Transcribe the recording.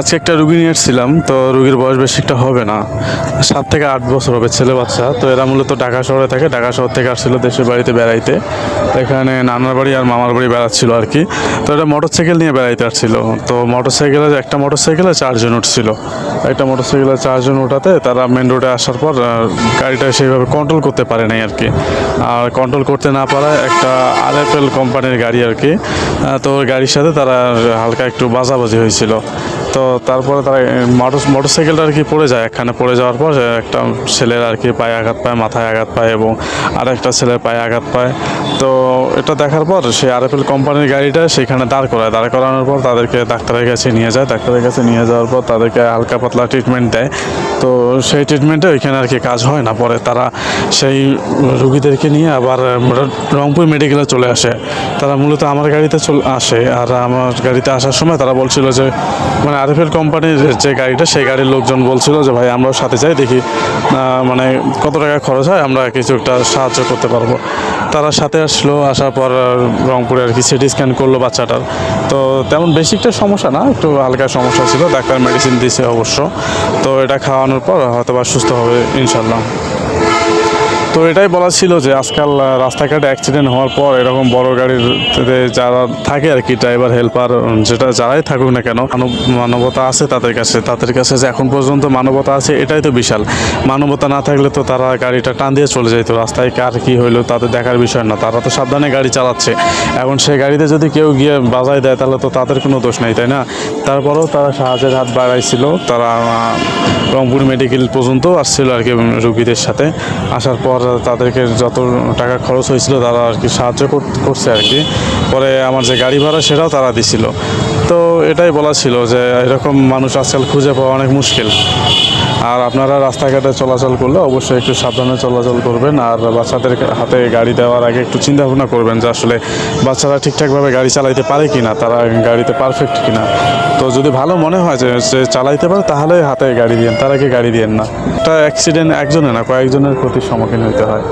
আজকে একটা রুগী নিয়ে এসেছিলাম, তো রুগীর বয়স বেশি একটা হবে না, 7 থেকে 8 বছর হবে, ছেলে বাচ্চা। তো এরা মূলত ঢাকা শহরে থাকে, ঢাকা শহর থেকে আসছিল দেশের বাড়িতে বেড়াইতে। এখানে নানার বাড়ি আর মামার বাড়ি বেড়াচ্ছিল আর কি। তো এটা মোটরসাইকেল নিয়ে বেড়াইতে আসছিল। তো একটা মোটরসাইকেলে 4 জন উঠছিল। একটা মোটরসাইকেলে 4 জন ওঠাতে তারা মেন রোডে আসার পর গাড়িটা সেইভাবে কন্ট্রোল করতে পারে নাই আর কি। আর কন্ট্রোল করতে না পারায় একটা RFL কোম্পানির গাড়ি আর কি, তো ওই গাড়ির সাথে তারা হালকা একটু বাজাবাজি হয়েছিল। তো তারপরে তারা মোটরসাইকেলটা আর কি পড়ে যায়, একখানে পড়ে যাওয়ার পর একটা ছেলের আর কি পায়ে আঘাত পায়, মাথায় আঘাত পায় এবং আরেকটা ছেলের পায়ে আঘাত পায়। তো এটা দেখার পর সেই RFL কোম্পানির গাড়িটা সেখানে দাঁড় করানোর পর তাদেরকে ডাক্তারের কাছে নিয়ে যায়। ডাক্তারের কাছে নিয়ে যাওয়ার পর তাদেরকে হালকা পাতলা ট্রিটমেন্ট দেয়। তো সেই ট্রিটমেন্টে ওইখানে আর কি কাজ হয় না, পরে তারা সেই রুগীদেরকে নিয়ে আবার রংপুর মেডিকেলে চলে আসে। তারা মূলত আমার গাড়িতে আসে, আর আমার গাড়িতে আসার সময় তারা বলছিল যে মানে RFL কোম্পানির যে গাড়িটা, সেই গাড়ির লোকজন বলছিল যে ভাই আমরাও সাথে যাই, দেখি মানে কত টাকা খরচ হয়, আমরা কিছু একটা সাহায্য করতে পারবো। তারা সাথে আসলো, আসার পর রংপুরে আর কি সিটি স্ক্যান করলো বাচ্চাটার। তো তেমন বেশি একটা সমস্যা না, একটু হালকা সমস্যা ছিল, ডাক্তার মেডিসিন দিয়েছে অবশ্য। তো এটা খাওয়ানোর পর হয়তো বা সুস্থ হবে ইনশাল্লাহ। তো এটাই বলা ছিল যে আজকাল রাস্তাঘাটে অ্যাক্সিডেন্ট হওয়ার পর এরকম বড় গাড়িতে যারা থাকে আর কি, ড্রাইভার হেল্পার যারাই থাকুক না কেন, মানবতা আছে তাদের কাছে যে এখন পর্যন্ত মানবতা আছে, এটাই তো বিশাল। মানবতা না থাকলে তো তারা গাড়িটা টান দিয়ে চলে যেত, রাস্তায় কার কী হইলো তাদের দেখার বিষয় না, তারা তো সাবধানে গাড়ি চালাচ্ছে। এখন সেই গাড়িতে যদি কেউ গিয়ে বাজায় দেয় তাহলে তো তাদের কোনো দোষ নেই, তাই না? তারপরেও তারা সাহায্যের হাত বাড়াইছিল। তারা রংপুর মেডিকেল পর্যন্ত আসছিল আর কি রুগীদের সাথে। আসার পর তাদেরকে যত টাকা খরচ হয়েছিল তারা আর কি সাহায্য করছে আর কি। পরে আমার যে গাড়ি ভাড়া সেটাও তারা দিছিল। তো এটাই বলা ছিল যে এরকম মানুষ আজকাল খুঁজে পাওয়া অনেক মুশকিল। আর আপনারা রাস্তাঘাটে চলাচল করলে অবশ্যই একটু সাবধানে চলাচল করবেন। আর বাচ্চাদের হাতে গাড়ি দেওয়ার আগে একটু চিন্তা ভাবনা করবেন যে আসলে বাচ্চারা ঠিকঠাকভাবে গাড়ি চালাইতে পারে কি না, তারা গাড়িতে পারফেক্ট কিনা। তো যদি ভালো মনে হয় যে সে চালাইতে পারে তাহলে হাতে গাড়ি দিয়েন, তার আগে গাড়ি দিয়েন না। একটা অ্যাক্সিডেন্ট একজনের না, কয়েকজনের ক্ষতির সম্মুখীন হতে হয়।